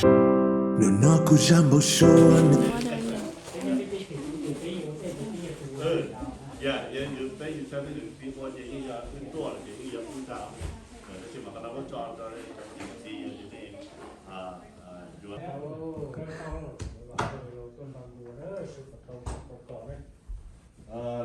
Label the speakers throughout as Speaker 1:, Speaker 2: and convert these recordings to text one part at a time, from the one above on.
Speaker 1: No naku jambo shon.
Speaker 2: dạ giờ như bây giờ cho cái việc qua thì như là cái tuổi thì như là cũng tạo rồi khi mà nó có cho đây trong gì thì vừa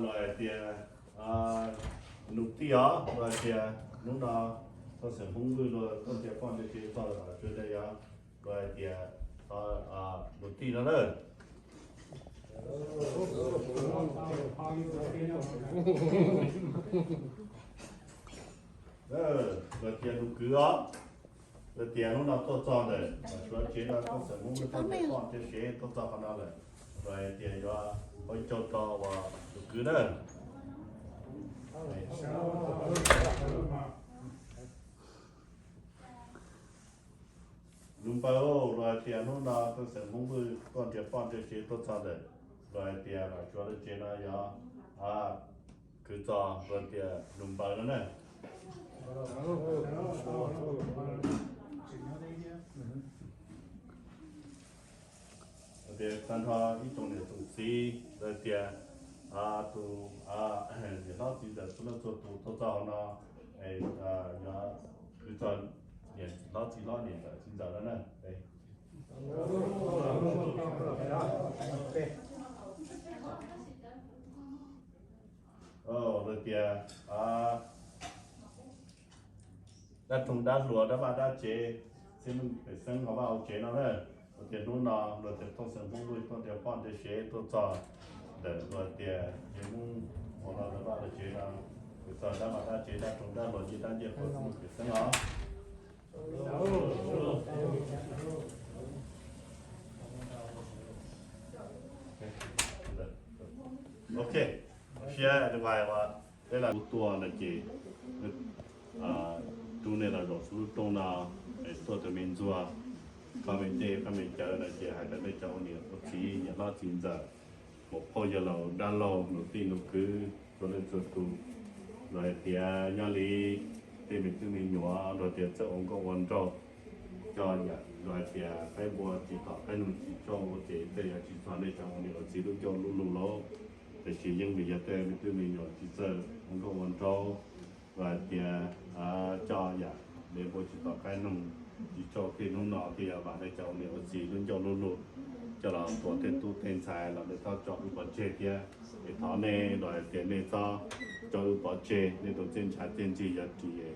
Speaker 2: loại tiền nụ tía loại tiền lúc đó tôi sẽ không vui rồi con trẻ con thì tôi ở trên đây loại tiền nụ tía nó đấy rồi tiền nụ cửa rồi tiền lúc nào tôi cho đấy rồi tiền là tôi sẽ không vui con trẻ con thì sẽ tôi cho con nó đấy rồi tiền cho ôi cho và nụ cửa đấy lúc bao rồi tiền lúc nào tôi sẽ không vui con trẻ con thì sẽ tôi cho đấy rồi tiền là cho nó tiền là cứ cho rồi tiền lúc bao nữa này tiền sản hoa ít trong này tụng xí rồi tiền tu thì nó chỉ là số lượng tu cho nó nó cứ cho nó chỉ lo niệm là chính giờ đó nè đây rồi tiền đã trồng đã lúa đã bà đã chế xin mình phải sinh họ vào chế nó đấy rồi tiền luôn nó rồi tiền thông sản phong vui con tiền con tiền chế tôi cho để rồi tiền những họ nó đã bà chế nó rồi cho đã bà đã chế đã trồng đã lúa gì đã chế của mình phải sinh nó ok share được vài và đây là một tua là chị tu này là rồi số trong là tôi từ mình chùa các mình chờ là chị hay là để cháu nhiều có chỉ nhà lo chín giờ một hồi giờ lâu đan lâu nụ tin nụ cứ rồi lên chùa tu rồi thì nhà lý thì mình nhỏ rồi thì cho ông có quan trọng cho nhà rồi thì cái bùa chỉ có cái nụ chỉ cho một chỉ để chỉ cho để cháu nhiều chỉ được cho luôn luôn lố để chỉ những bây giờ mình nhỏ chỉ giờ ông có quan trọng và thì cho nhà để bố chỉ có cái nông chỉ cho khi nó nọ thì bạn để cho nếu gì luôn cho luôn luôn cho là tổ tiên tu tiên sai là để cho bảo chế kia để thọ này rồi tiền này cho bảo chế nên tổ tiên trái tiên gì giờ thì để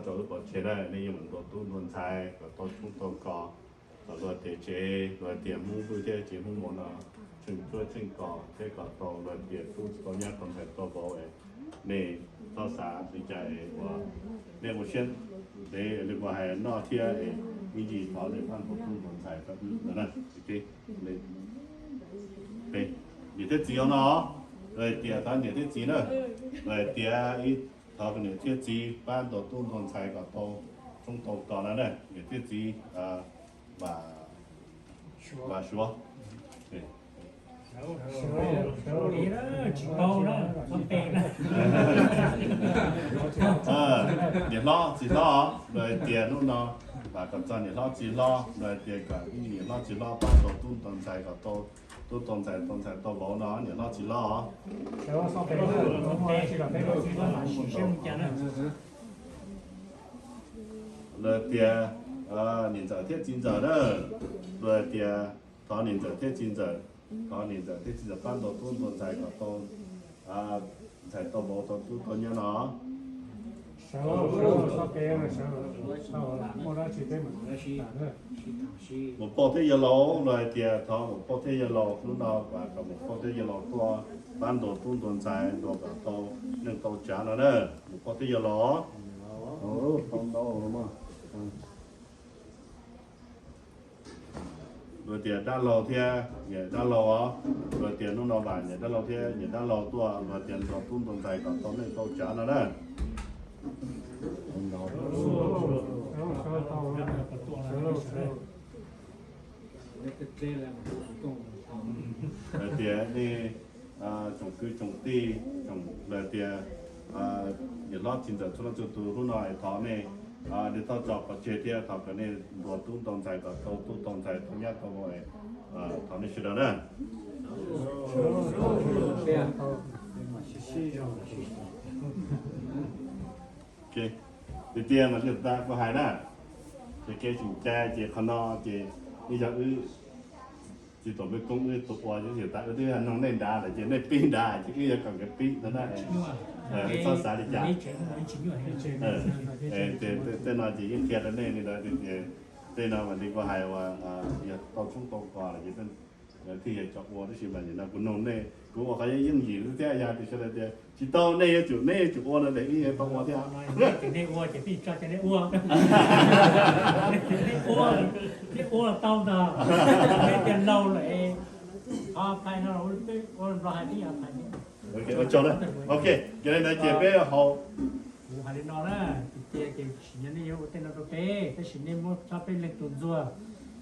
Speaker 2: cho bảo chế đây nên mình tổ tu luôn sai và tổ chúng tôi có rồi để chế rồi tiền mua vui chế chế mua món nào chừng cho chừng có thế có tổ rồi tiền tu có nhát còn phải tổ bảo vệ này to xã thì chạy và nên một chuyện để được vào hè nọ kia để cái gì có để phân phục vụ còn phải các thứ này ok đây đây những thiết gì nó rồi tiền ta những thiết gì nữa rồi tiền ít thọ cái những thiết gì ban đầu tu còn phải có to trong tổ còn là này những thiết gì và số
Speaker 3: số ý đó chỉ câu đó không tiền đó
Speaker 2: tiền lo chỉ lo rồi tiền lúc nó và còn cho tiền lo chỉ lo rồi tiền cả cái gì lo chỉ lo ban đầu tu tồn tại cả tu tồn tại to bảo nó tiền lo chỉ lo
Speaker 3: số xong tiền đó không tiền chỉ là cái gì đó là chỉ xem cho nó
Speaker 2: rồi tiền nhìn giờ thiết chín giờ đó rồi tiền thọ nhìn giờ thiết chín giờ có nhìn giờ thiết chín giờ ban đầu tu tồn tại cả to thầy to bảo to nhớ nó một bộ thế giờ lâu rồi thì thọ một bộ thế giờ lâu lúc đó và cả một bộ thế giờ lâu to ban đầu tu tồn tại đồ cả to nên to trả nó đấy một bộ thế giờ lâu
Speaker 4: không đâu mà
Speaker 2: rồi tiền đa lò thia nhẹ đa lò rồi tiền nó vàng nhẹ đa lò thia nhẹ đa lò tua rồi tiền đồ tuôn tồn tại còn tốn nên câu trả nó đấy rồi tiền đi trồng cư trồng ti trồng rồi tiền nhẹ lót chín giờ cho nó chụp từ lúc nào thọ này để tao chọn có chơi thì thằng cái này đồ tu tông trái có tu tông trái thống nhất tao gọi thằng này sẽ đó nè ok đầu tiên mà chúng ta có hai nè chỉ cái chỉnh tra chỉ khăn no chỉ bây giờ chỉ tổ với công tổ qua những hiện tại thứ nó nên đa là chỉ nên pin đa chỉ cái còn cái pin đó là so sánh đi chả tên nó chỉ những kia đó nên là tên nó mà đi qua hai và tàu trung tàu qua là chỉ tên thì chọn qua đó chỉ mà chỉ là cũng nông này cũng có cái những gì thế ra thì sẽ là chỉ tàu này chủ qua là để cái tàu qua theo
Speaker 3: cái này uo chỉ bị cho cái này uo cái uo tao nào cái tiền lâu lại phải nó rồi đi phải
Speaker 2: ok cho đấy ok cái này là chỉ biết họ
Speaker 3: hay là nó đó thì cái chuyện này yêu tên nó ok cái chuyện này mua cho bên lịch tuần rồi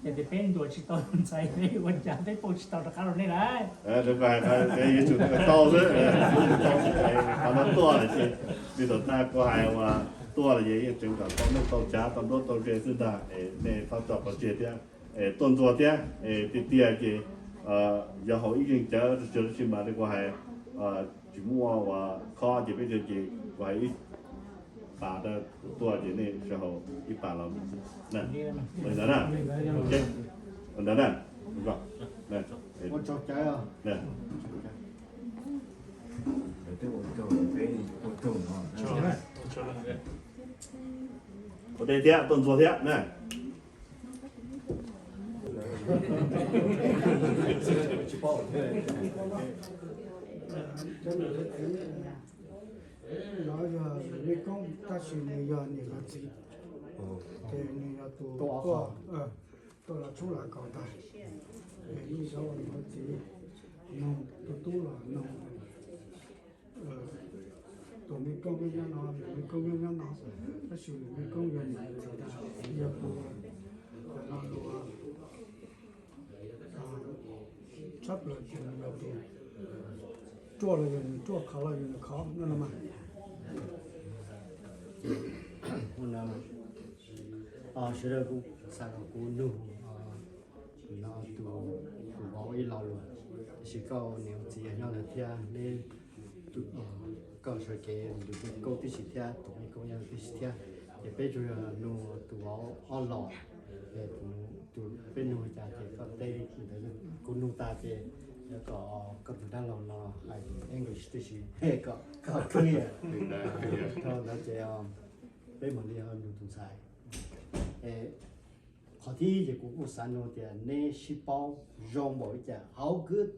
Speaker 3: để bên đồ chỉ tao sai đấyวันจันทร์ได้โปรchỉ tao được khá rồi này đấy
Speaker 2: đúng rồi cái chủ cái tàu đấy nó to là chỉ bây giờ ta có hai mà to là gì chúng ta có một tàu cá tàu đốt tàu kia thứ ta để tàu chọn có chuyện thế tuần rồi thế thì cái giờ họ ý kiến chờ chỉ mà đi qua hai chỉ mua và kho chỉ bây giờ chỉ qua ít bà đó tua chỉ này sẽ hậu ít bà làm nè mình đó nè ok mình đó nè đúng không nè
Speaker 4: một chậu trái à
Speaker 2: nè ở đây thế tuần rồi thế nè
Speaker 5: nói giờ đi công ta chỉ này giờ này là gì thì này là tôi là chú là còn ta để đi sau này nó chỉ nông tôi là nông tôi đi công với nhau đi công với nhau ta chỉ đi công với nhau giờ tôi là chấp là chuyện là tôi做了人做考了人考，那了嘛？
Speaker 4: 学了个三个古路那都保一老了，是搞牛子要的天，你都搞出给都搞的是天，同一个样的是天，也别说弄都保老，都别弄家的搞对，古弄大的。có tụi đang làm nó hay English thì chỉ có clear thôi là chỉ bây giờ đi hơn được tụi sai họ thi thì cũng có sẵn rồi thì nên ship bao rong bảo chứ how good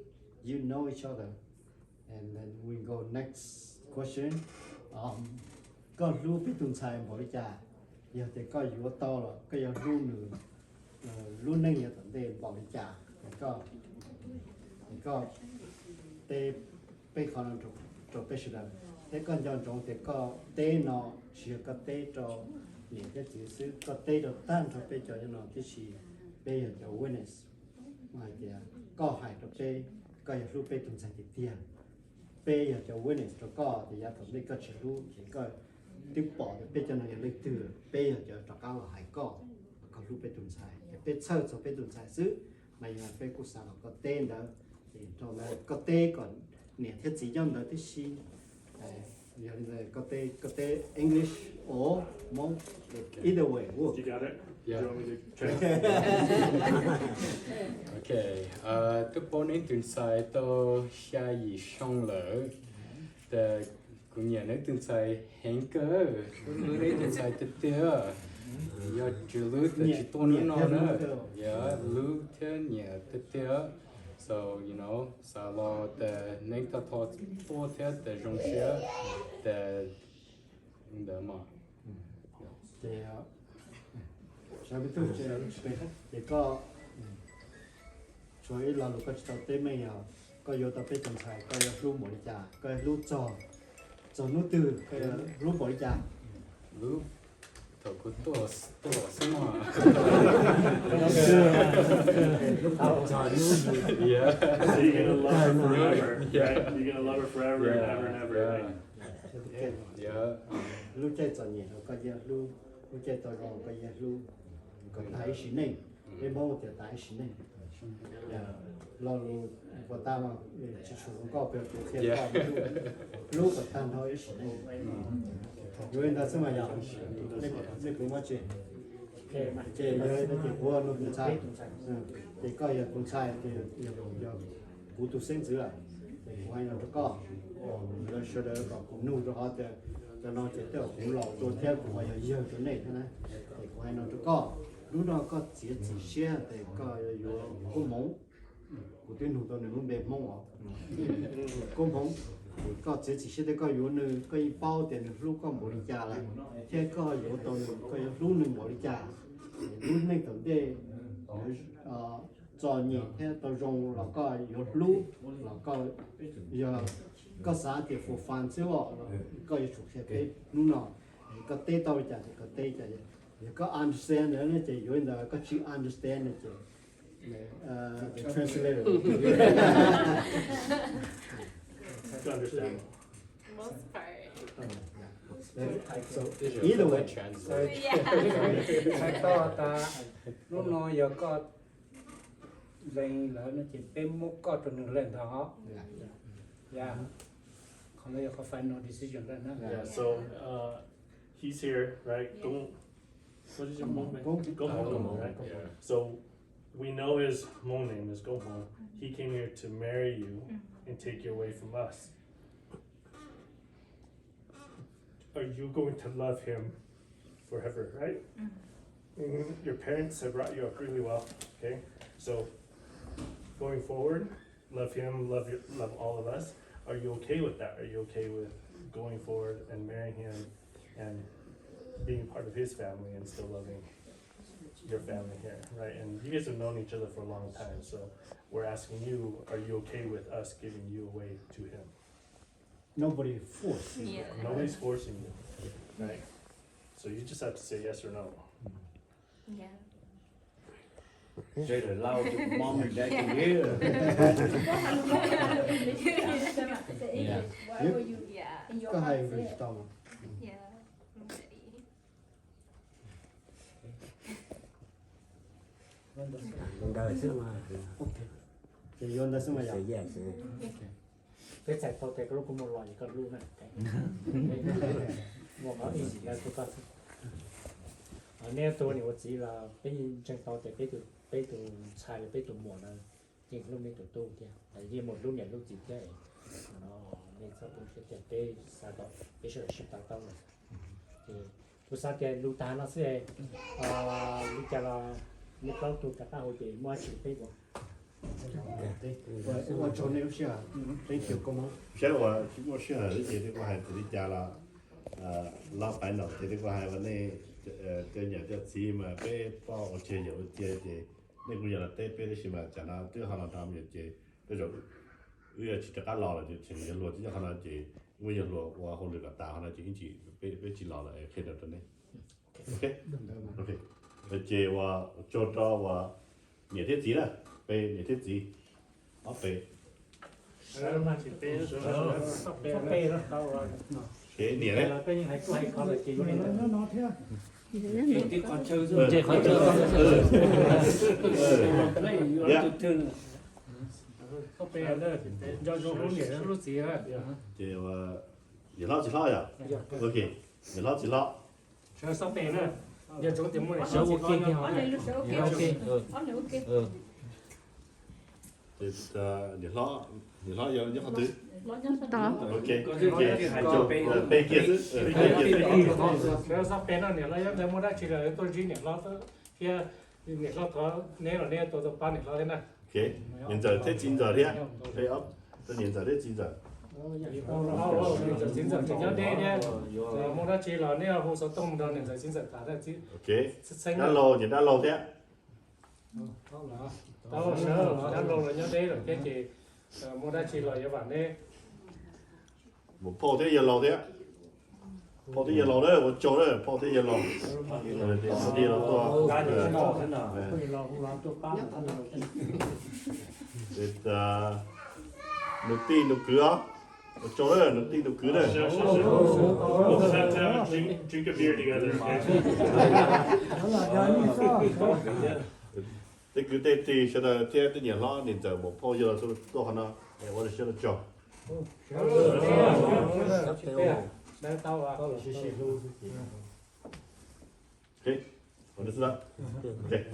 Speaker 4: you know each other and then we go next question có lưu biết tụi sai bảo chứ giờ thì có yếu to rồi có yếu lưu nữa lưu nên nhiều vấn đề bảo chứ có tê bê con cho bê sữa đầm tê con chọn trong tê có tê nó chỉ có tê cho những cái chữ xứ có tê cho tan cho bê cho nó cái gì bê là cho awareness mà thì có hai cho bê có là lúc bê tụng sai thì tiền bê là cho awareness cho có thì giờ thằng bê có chỉ lúc chỉ có tiếp bỏ thì bê cho nó lấy từ bê là cho cao là hai có lúc bê tụng sai bê sơ cho bê tụng sai xứ mà giờ bê cũng sao có tên đó rồi là có tê còn nè thiết chỉ trong đó tí xí giờ là có tê English or mong either way.
Speaker 2: You got it.
Speaker 6: Yeah.
Speaker 2: Do you want me to try?
Speaker 6: Okay. Tôi bốn đến tuần sai tôi xa gì xong lỡ. Để cũng nhà nước tuần sai hẹn cơ. Tôi lấy tuần sai tự tiêu. Giờ chú lưu thì chỉ tôi nó nữa. Yeah, lưu theo nhà tự tiêu. So, you know, so lo the nekta thought for the jongxia the ma.
Speaker 4: Thì sao biết tôi thì có rồi là lúc có tao tên mày có vô tao biết trong sai có lúc mỗi già có lúc cho nó từ có lúc mỗi già
Speaker 6: Lu thầu có to xem mà. Yeah.
Speaker 2: So you're gonna love her forever, right? You're gonna love her forever and ever and ever.
Speaker 6: Yeah.
Speaker 4: lúc chơi trò nhẹ có giờ lúc 我这到让个耶路个大是内，你冇就大是内，老路我打嘛，基础高标准贴高路个探讨也是内，有人他怎么样？你跟我讲。这有那个我弄公差，这个也公差，这也不都升职了，我还要这个，我说的个公路的话的，这那这条公路昨天我要要就那个呢，我还要这个，路那个节制线的个有公蒙，我对路到你们没蒙啊，公蒙。ก็เจ็ดสิบก็อยู่หนึ่งก็อีเป้าแต่หนึ่งลูกก็บริจาคละแค่ก็อยู่ตรงหนึ่งก็ลูกหนึ่งบริจาคลูกหนึ่งตรงเดีจอเนี่ยแค่ตัวรงแล้วก็อยู่ลูกแล้วก็อยู่ก็สาธิตฟูฟันใช่ป่ะก็อยู่ฉุกเฉินไปนู่นน่ะก็เตะตัวจ่าก็เตะจ่าก็ understand เนี่ยจะอยู่ในก็ชื่อ understand เนี่ยจะtranslator
Speaker 2: To understand.
Speaker 7: Most part.
Speaker 4: so either way
Speaker 5: sai to ta lúc nó giờ có lên là nó chỉ bên một có từ nửa lên đó yeah còn bây giờ có final decision rồi đó
Speaker 2: Yeah, so he's here, right? What is your mom name? Go home, right? So we know his mom name is Go Home. He came here to marry you and take you away from us. Are you going to love him forever, right? Your parents have brought you up really well, okay? So going forward, love him, love all of us. Are you okay with that? Are you okay with going forward and marrying him and being part of his family and still loving your family here, right? And you guys have known each other for a long time, so we're asking you, are you okay with us giving you away to him?
Speaker 4: nobody force
Speaker 7: Yeah.
Speaker 2: Nobody's forcing you, right? So you just have to say yes or no.
Speaker 7: Yeah.
Speaker 8: Đây là lau cho mom mình đây cái ghế rồi.
Speaker 7: Yeah.
Speaker 9: Why were you
Speaker 7: Yeah.
Speaker 9: in your
Speaker 4: ก็ให้
Speaker 9: heart
Speaker 4: บริ
Speaker 9: there?
Speaker 4: จาค
Speaker 7: Yeah. I'm ready.
Speaker 8: Con đời xưa mà.
Speaker 4: จะโยนได้สมัย
Speaker 8: Sẽ dễ sẽ.
Speaker 3: ไปใส่พอแต่ก็รู้ก็มลอยก็รู้นะบอกว่าอีกแล้วก็อันนี้ตัวนี้ว่าจีเราเป็นจังตอนแต่ไปตัวชายไปตัวหมดนะจริงลูกไม่ตัวตู้แกแต่ที่หมดลูกเนี่ยลูกจีแกเนาะนี่สักคนจะไปสาดไปเชื่อชิบตาต้องเลยผู้สาวแกลูกตาเนาะเสียลูกจะเราลูกเราตัวกระต้าหัวใจมั่วชิบไปบ่
Speaker 4: 我做那个事啊，你叫公吗？
Speaker 2: 现在我选了这些的话，还自己家了，老板了，这个还วันนี้这人家自嘛，被包我这有这，那个人了，对别的什么，讲了对好了他们这，那种，有些这个老了就听人落，这好了这，我也落，我后那个大好了就一起被记老了，看到的呢，OK，这我做到我热天子了，被热天子，我被。
Speaker 3: ไปแล้วเขา
Speaker 2: Cái nĩa
Speaker 3: แต่
Speaker 2: đấy.
Speaker 3: เราก็ยังให้เขาเลยจริงเลย
Speaker 5: nó theo
Speaker 8: Cái con chơi rồi.
Speaker 2: Chơi con chơi.
Speaker 8: Lấy vô
Speaker 2: Dạ.
Speaker 8: tôi chơi.
Speaker 3: เขาไปเลยยอดรู้เนี่ยรู้สิฮะ
Speaker 2: Chị chỉ lo ya. Ok. Chỉ lo.
Speaker 3: เชิญสังเกตเลยอย่าจงจมูก
Speaker 9: Ở đây lúc sẽ ok. Ở đây ok.
Speaker 2: Thì chỉ lo giờ không thứ.
Speaker 9: Lo cho sao?
Speaker 2: Ok.
Speaker 8: Có cái
Speaker 2: Ok.
Speaker 8: hai
Speaker 2: Chụp
Speaker 8: chỗ bé.
Speaker 2: bên kia chứ. Bên kia chứ.
Speaker 3: เชิญสังเกตเนี่ยเรายังไม่ได้ชิลเลยตัวจริงเนี่ยเราเพียเนี่ยเราตัวเนี่ยตัวปั้นเนี่ยเราเนี่ยนะ
Speaker 2: Ok. Hiện giờ thế chín giờ thế. Thế up. Tôi hiện giờ thế chín giờ.
Speaker 3: เราจะสินสันจะเยอะเนี่ยไม่ได้ชิลเนี่ยหัวสต้มเราเนี่ยจะสินสันตาได้จี
Speaker 2: Ok. Đã lâu thì đã lâu thế.
Speaker 3: เราเชื่อเราลงเลยเยอะได้หรอแค่จีไม่ได้ชิลเลยอย่างนี้
Speaker 2: Một phô thế giờ lâu thế. Phô thế giờ lâu đấy, một chỗ đấy, phô thế giờ lâu. Đi nó to.
Speaker 8: Cái này nó thế nào?
Speaker 3: เราตัวปั้น
Speaker 2: Thì nụ ti nụ cửa. 我找了能订都可的。
Speaker 10: We'll just have to have drink a beer together. Okay?
Speaker 5: 好了，让你说。
Speaker 2: 这个在现在天这年老年在我泡药说多好呢，哎，我就晓得教。
Speaker 3: Đang tao à.
Speaker 4: 谢谢。
Speaker 2: OK，我就知道。OK。